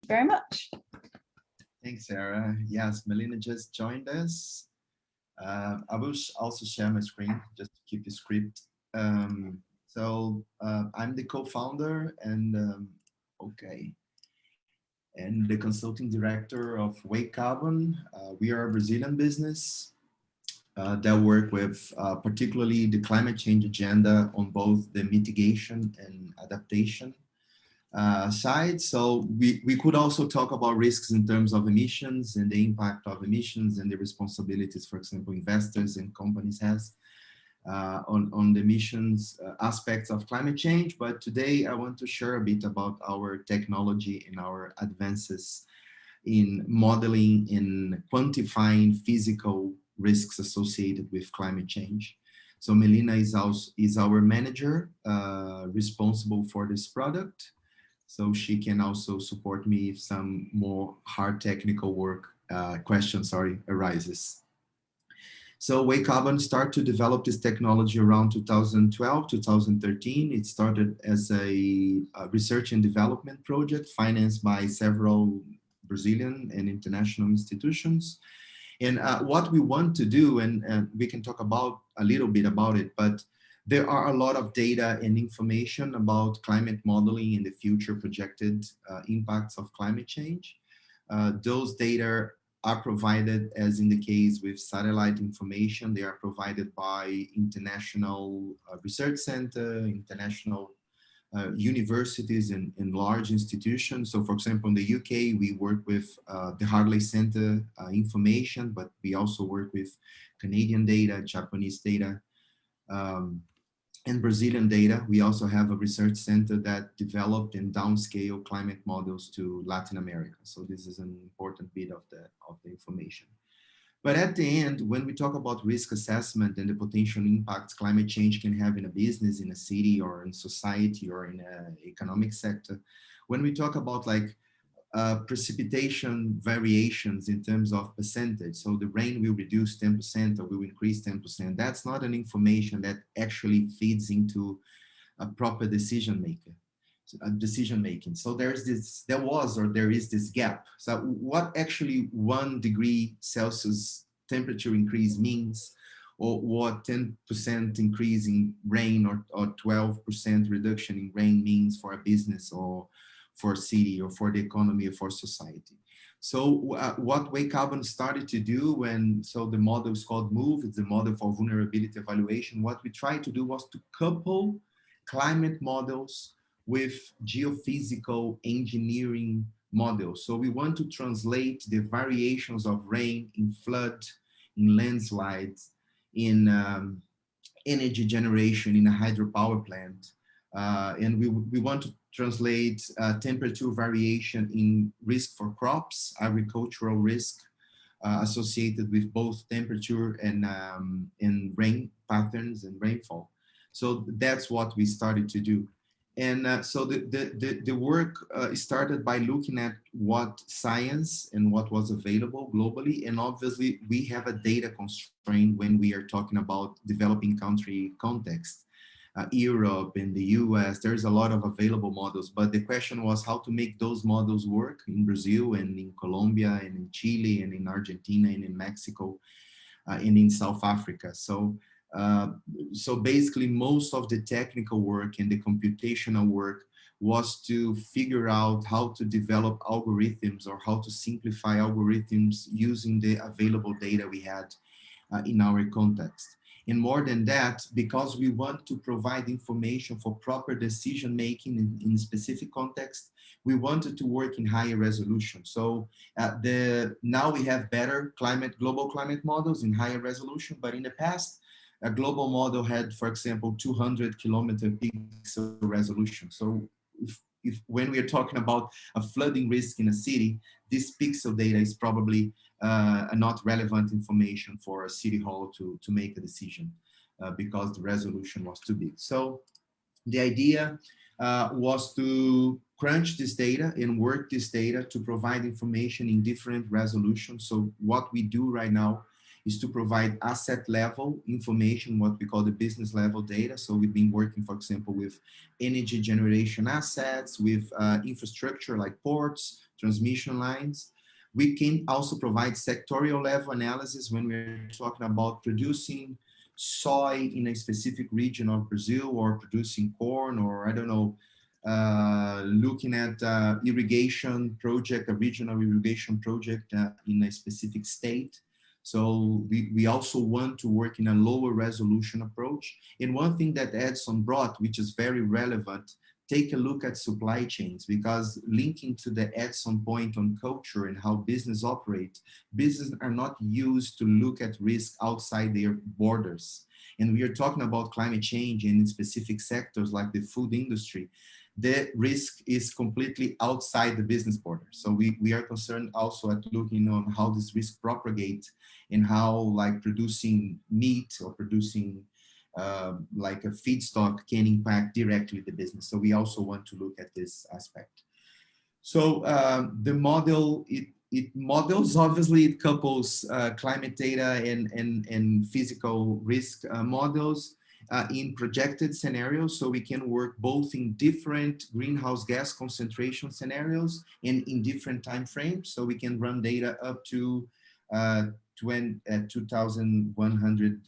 very much. Thanks, Sarah. Yes, Melina just joined us. I will also share my screen just to keep the script. I'm the co-founder and okay, and the consulting director of WayCarbon. We are a Brazilian business that work with particularly the climate change agenda on both the mitigation and adaptation side. So we could also talk about risks in terms of emissions and the impact of emissions and the responsibilities, for example, investors and companies has on the emissions aspects of climate change. But today I want to share a bit about our technology and our advances in modeling and quantifying physical risks associated with climate change. So Melina is our manager responsible for this product. So she can also support me if some more hard technical work questions arises. So WayCarbon started to develop this technology around 2012, 2013. It started as a research and development project financed by several Brazilian and international institutions. And what we want to do, and we can talk about a little bit about it, but there are a lot of data and information about climate modeling and the future projected impacts of climate change. Those data are provided, as in the case with satellite information. They are provided by international research center, international universities and large institutions. So for example, in the UK, we work with the Hartley Center information, but we also work with Canadian data, Japanese data, and Brazilian data. We also have a research center that developed and downscale climate models to Latin America. So this is an important bit of the information. But at the end, when we talk about risk assessment and the potential impacts climate change can have in a business, in a city, or in society, or in an economic sector, when we talk about like precipitation variations in terms of percentage, so the rain will reduce 10% or will increase 10%, that's not an information that actually feeds into a proper decision making. So there is this gap. So what actually 1 degree Celsius temperature increase means, or what 10% increase in rain or 12% reduction in rain means for a business or for a city or for the economy or for society. So what WayCarbon started to do so the model is called MOVE, it's the model for vulnerability evaluation. What we tried to do was to couple climate models with geophysical engineering models. So we want to translate the variations of rain in flood, in landslides, in energy generation in a hydropower plant. And we want to translate temperature variation in risk for crops, agricultural risk associated with both temperature and rain patterns and rainfall. So that's what we started to do. And so the work started by looking at what science and what was available globally. And obviously we have a data constraint when we are talking about developing country context. Europe and the US, there's a lot of available models, but the question was how to make those models work in Brazil and in Colombia and in Chile and in Argentina and in Mexico and in South Africa. So basically most of the technical work and the computational work was to figure out how to develop algorithms or how to simplify algorithms using the available data we had in our context. And more than that, because we want to provide information for proper decision making in specific context, we wanted to work in higher resolution. So now we have better global climate models in higher resolution, but in the past, a global model had, for example, 200 kilometer pixel resolution. So if when we are talking about a flooding risk in a city, this pixel data is probably not relevant information for a city hall to make a decision because the resolution was too big. So the idea was to crunch this data and work this data to provide information in different resolutions. So what we do right now is to provide asset level information, what we call the business level data. So we've been working, for example, with energy generation assets, with infrastructure like ports, transmission lines. We can also provide sectorial level analysis when we're talking about producing soy in a specific region of Brazil, or producing corn, or I don't know, looking at irrigation project, a regional irrigation project in a specific state. So we also want to work in a lower resolution approach. And one thing that Edson brought, which is very relevant, take a look at supply chains, because linking to the Edson point on culture and how business operate, business are not used to look at risk outside their borders. And we are talking about climate change in specific sectors like the food industry. The risk is completely outside the business border. So we are concerned also at looking on how this risk propagates, and how like producing meat or producing like a feedstock can impact directly the business. So we also want to look at this aspect. So the model, it models, obviously it couples climate data and physical risk models in projected scenarios. So we can work both in different greenhouse gas concentration scenarios and in different time frames. So we can run data up to 2100,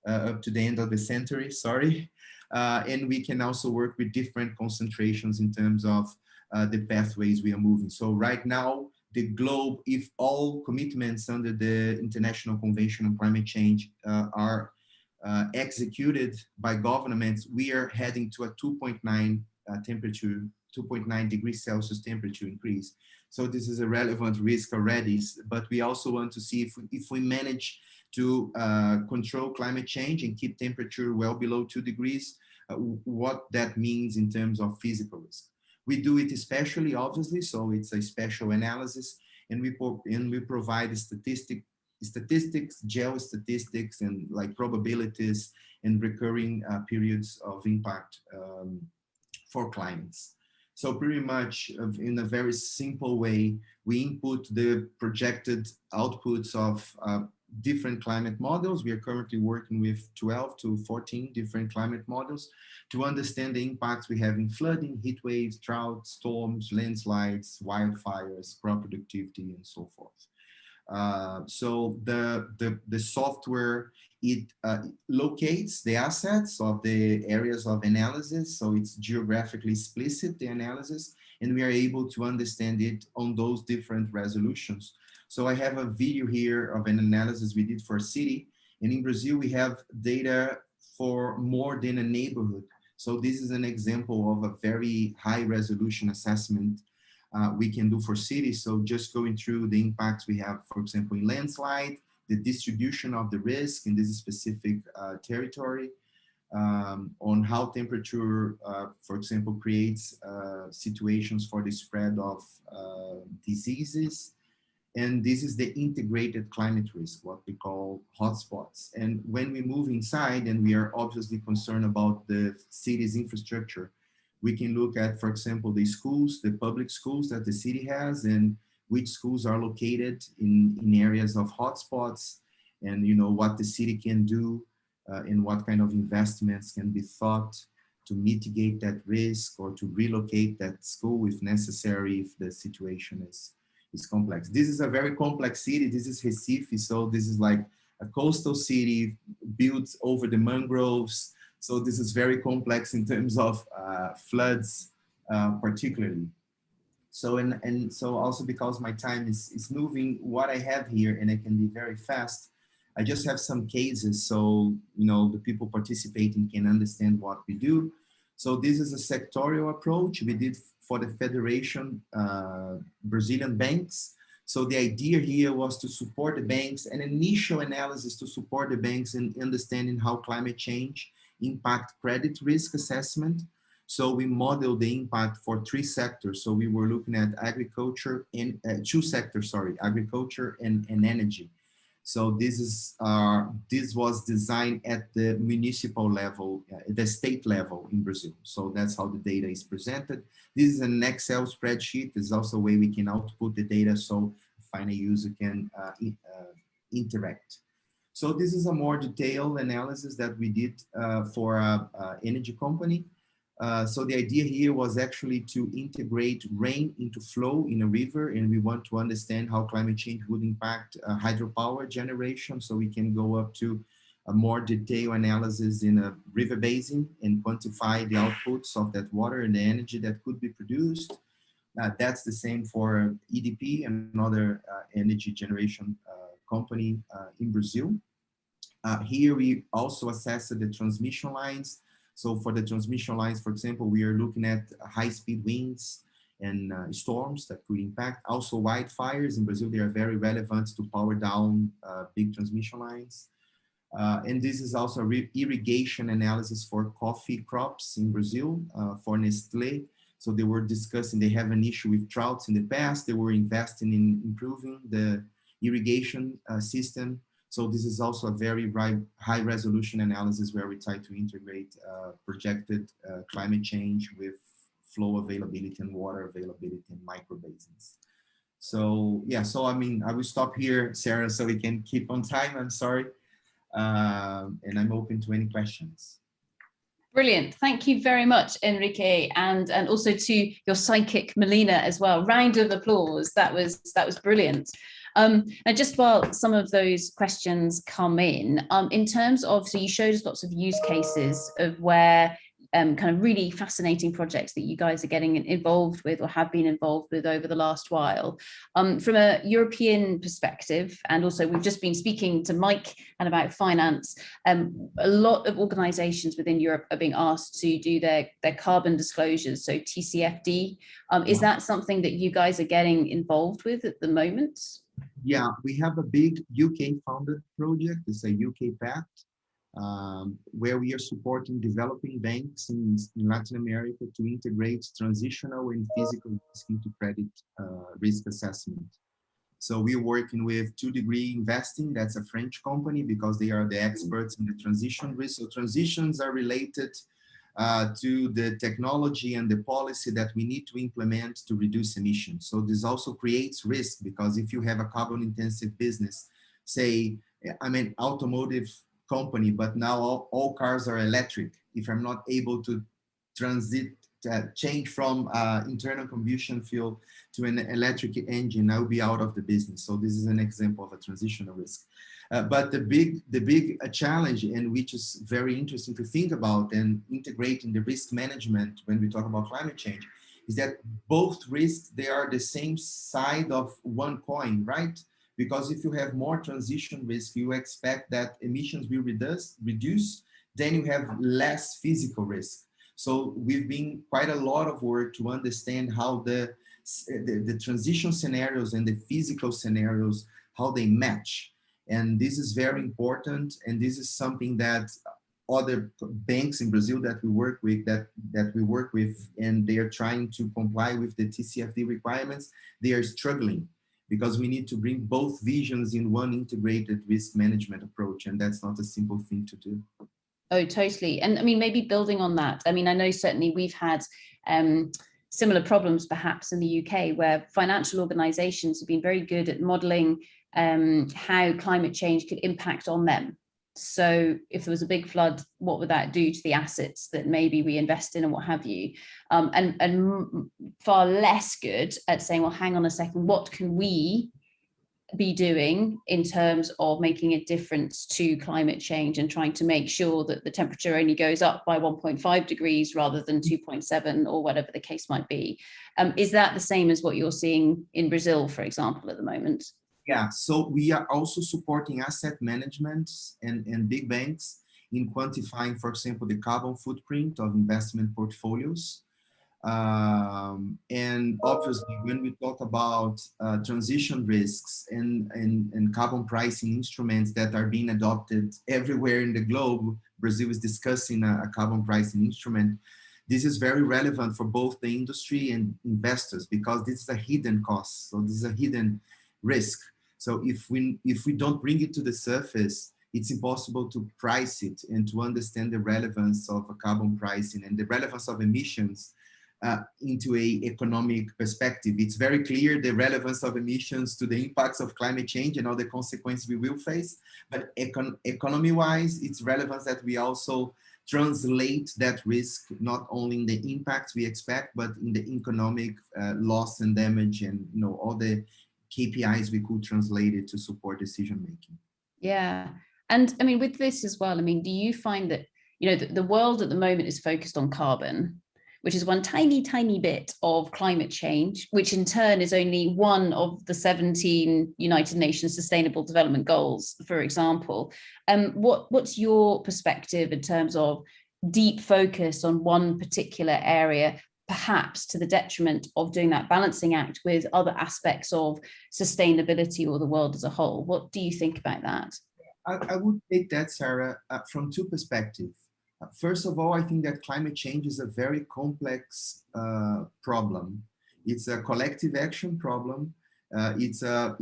up to the end of the century, sorry. And we can also work with different concentrations in terms of the pathways we are moving. So right now, the globe, if all commitments under the International Convention on Climate Change are executed by governments, we are heading to a 2.9 temperature, 2.9 degrees Celsius temperature increase. So this is a relevant risk already, but we also want to see if we manage to control climate change and keep temperature well below 2 degrees, what that means in terms of physical risk. We do it especially, obviously, so it's a special analysis, and we provide statistics, geostatistics, and like probabilities and recurring periods of impact for clients. So pretty much in a very simple way, we input the projected outputs of different climate models. We are currently working with 12 to 14 different climate models to understand the impacts we have in flooding, heat waves, droughts, storms, landslides, wildfires, crop productivity, and so forth. So the software, it locates the assets of the areas of analysis, so it's geographically explicit, the analysis, and we are able to understand it on those different resolutions. So I have a video here of an analysis we did for a city, and in Brazil we have data for more than a neighborhood. So this is an example of a very high resolution assessment we can do for cities. So just going through the impacts we have, for example, in landslide, the distribution of the risk in this specific territory, on how temperature, for example, creates situations for the spread of diseases. And this is the integrated climate risk, what we call hotspots. And when we move inside, and we are obviously concerned about the city's infrastructure, we can look at, for example, the schools, the public schools that the city has, and which schools are located in areas of hotspots, and you know what the city can do and what kind of investments can be thought to mitigate that risk or to relocate that school if necessary, if the situation is complex. This is a very complex city. This is Recife, so this is like a coastal city built over the mangroves. So this is very complex in terms of floods, particularly. So and so also because my time is moving, what I have here, and I can be very fast, I just have some cases so you know the people participating can understand what we do. So this is a sectorial approach we did for the Federation Brazilian banks. So the idea here was to support the banks, an initial analysis to support the banks in understanding how climate change impact credit risk assessment. So we modeled the impact for 3 sectors. So we were looking at agriculture and 2 sectors, sorry, agriculture and energy. So this was designed at the municipal level, the state level in Brazil. So that's how the data is presented. This is an Excel spreadsheet. There's also a way we can output the data so final user can interact. So this is a more detailed analysis that we did for a energy company. So the idea here was actually to integrate rain into flow in a river, and we want to understand how climate change would impact hydropower generation. So we can go up to a more detailed analysis in a river basin and quantify the outputs of that water and the energy that could be produced. That's the same for EDP, another energy generation company in Brazil. Here we also assessed the transmission lines. So for the transmission lines, for example, we are looking at high-speed winds and storms that could impact. Also wildfires in Brazil, they are very relevant to power down big transmission lines. And this is also irrigation analysis for coffee crops in Brazil for Nestlé. So they were discussing, they have an issue with droughts in the past. They were investing in improving the irrigation system. So this is also a very high resolution analysis where we try to integrate projected climate change with flow availability and water availability in micro basins. So yeah, so I mean, I will stop here, Sarah, so we can keep on time. I'm sorry. And I'm open to any questions. Brilliant. Thank you very much, Henrique, and also to your sidekick, Melina, as well. Round of applause. That was brilliant. And just while some of those questions come in terms of, so you showed us lots of use cases of where kind of really fascinating projects that you guys are getting involved with or have been involved with over the last while. From a European perspective, and also we've just been speaking to Mike and about finance, a lot of organizations within Europe are being asked to do their carbon disclosures, so TCFD. Is that something that you guys are getting involved with at the moment? Yeah, we have a big UK funded project. It's a UK pact. Where we are supporting developing banks in Latin America to integrate transitional and physical risk into credit risk assessment. So we're working with 2 Degree Investing, that's a French company, because they are the experts in the transition risk. So transitions are related to the technology and the policy that we need to implement to reduce emissions. So this also creates risk, because if you have a carbon intensive business, say, I mean, automotive company, but now all cars are electric. If I'm not able to change from internal combustion fuel to an electric engine, I'll be out of the business. So this is an example of a transitional risk. But the big challenge, and which is very interesting to think about and integrating the risk management when we talk about climate change, is that both risks, they are the same side of one coin, right? Because if you have more transition risk, you expect that emissions will reduce, then you have less physical risk. So we've been quite a lot of work to understand how the transition scenarios and the physical scenarios, how they match. And this is very important. And this is something that other banks in Brazil that we work with, and they are trying to comply with the TCFD requirements, they are struggling, because we need to bring both visions in one integrated risk management approach. And that's not a simple thing to do. Oh, totally. And I mean, maybe building on that, I mean, I know certainly we've had similar problems perhaps in the UK, where financial organizations have been very good at modeling how climate change could impact on them. So if there was a big flood, what would that do to the assets that maybe we invest in and what have you? And far less good at saying, well, hang on a second, what can we be doing in terms of making a difference to climate change and trying to make sure that the temperature only goes up by 1.5 degrees rather than 2.7 or whatever the case might be. Is that the same as what you're seeing in Brazil, for example, at the moment? Yeah, so we are also supporting asset management and big banks in quantifying, for example, the carbon footprint of investment portfolios. And obviously, when we talk about transition risks and carbon pricing instruments that are being adopted everywhere in the globe, Brazil is discussing a carbon pricing instrument. This is very relevant for both the industry and investors, because this is a hidden cost. So this is a hidden risk. So if we don't bring it to the surface, it's impossible to price it and to understand the relevance of a carbon pricing and the relevance of emissions into a economic perspective. It's very clear the relevance of emissions to the impacts of climate change and all the consequences we will face. But economy-wise, it's relevant that we also translate that risk not only in the impacts we expect, but in the economic loss and damage, and all the KPIs we could translate it to support decision making. Yeah, and I mean, with this as well, I mean, do you find that the world at the moment is focused on carbon, which is one tiny bit of climate change, which in turn is only one of the 17 United Nations Sustainable Development Goals, for example. What's your perspective in terms of deep focus on one particular area, perhaps to the detriment of doing that balancing act with other aspects of sustainability or the world as a whole? What do you think about that? I would take that, Sarah, from two perspectives. First of all, I think that climate change is a very complex problem. It's a collective action problem. It's a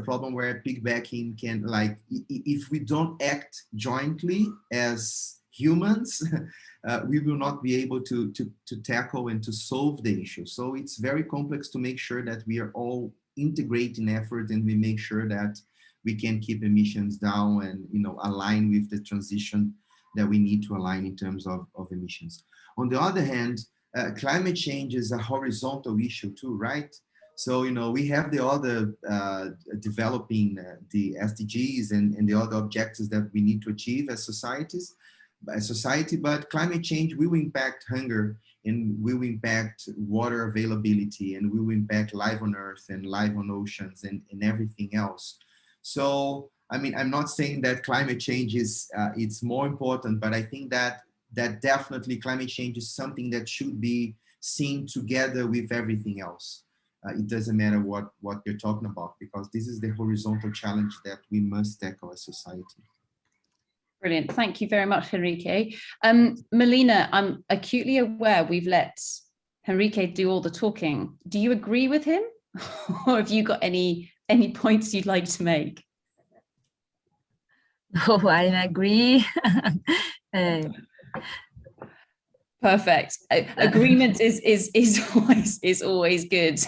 problem where piggybacking can, like, if we don't act jointly as humans, we will not be able to tackle and to solve the issue. So it's very complex to make sure that we are all integrating effort and we make sure that we can keep emissions down and align with the transition that we need to align in terms of emissions. On the other hand, climate change is a horizontal issue too, right? So, we have the other developing the SDGs and the other objectives that we need to achieve as society, but climate change will impact hunger and will impact water availability and will impact life on Earth and life on oceans and everything else. So, I mean, I'm not saying that climate change is, it's more important, but I think that definitely climate change is something that should be seen together with everything else. It doesn't matter what you're talking about, because this is the horizontal challenge that we must tackle as society. Brilliant. Thank you very much, Henrique. Melina, I'm acutely aware we've let Henrique do all the talking. Do you agree with him? Or have you got any points you'd like to make? Oh, I agree. Perfect. Agreement is always good.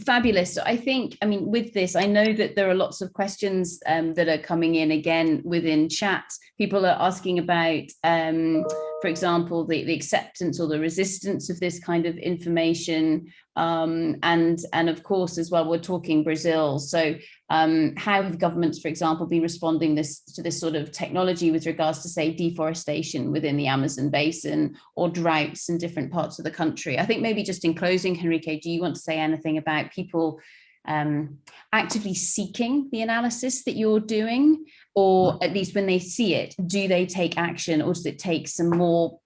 Fabulous. So I think, I mean, with this, I know that there are lots of questions that are coming in again within chat. People are asking about, for example, the acceptance or the resistance of this kind of information. And of course, as well, we're talking Brazil. So how have governments, for example, been responding to this sort of technology with regards to, say, deforestation within the Amazon basin or droughts in different parts of the country? I think maybe just in closing, Henrique, do you want to say anything about people actively seeking the analysis that you're doing, or at least when they see it, do they take action, or does it take some more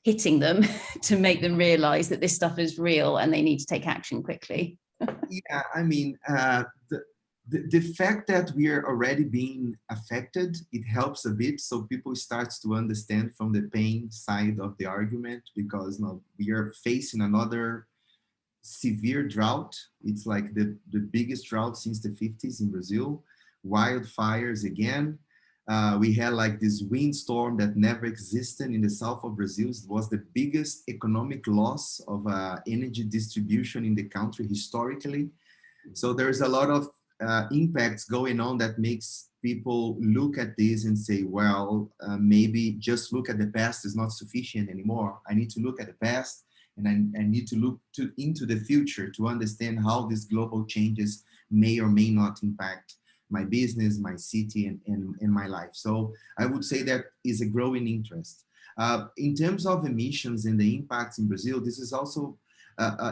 hitting them to make them realize that this stuff is real and they need to take action quickly? Yeah, I mean, the fact that we are already being affected, it helps a bit. So people start to understand from the pain side of the argument, because we are facing another severe drought. It's like the biggest drought since the 50s in Brazil. Wildfires again. We had like this windstorm that never existed in the south of Brazil. It was the biggest economic loss of energy distribution in the country historically. So there's a lot of impacts going on that makes people look at this and say, well, maybe just look at the past is not sufficient anymore. I need to look at the past, and I need to look into the future to understand how these global changes may or may not impact my business, my city, and my life. So I would say that is a growing interest. In terms of emissions and the impacts in Brazil, this is also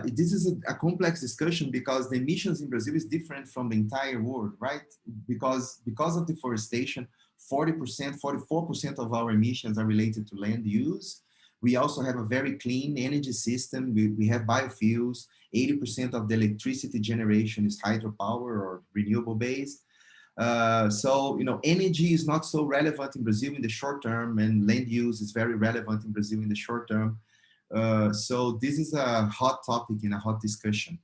this is a complex discussion, because the emissions in Brazil is different from the entire world, right? Because of deforestation, 40%, 44% of our emissions are related to land use. We also have a very clean energy system. We have biofuels. 80% of the electricity generation is hydropower or renewable based. So, energy is not so relevant in Brazil in the short term, and land use is very relevant in Brazil in the short term. So this is a hot topic and a hot discussion.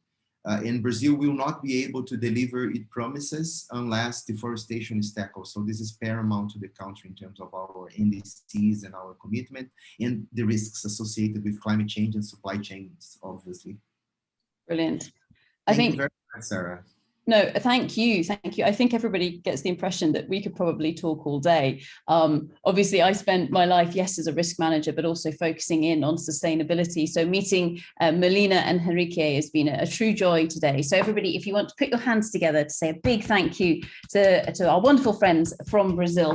And Brazil will not be able to deliver its promises unless deforestation is tackled. So this is paramount to the country in terms of our NDCs and our commitment and the risks associated with climate change and supply chains, obviously. Brilliant. Thank you very much, Sarah. No, thank you. Thank you. I think everybody gets the impression that we could probably talk all day. Obviously, I spent my life, yes, as a risk manager, but also focusing in on sustainability. So meeting Melina and Henrique has been a true joy today. So everybody, if you want to put your hands together to say a big thank you to our wonderful friends from Brazil.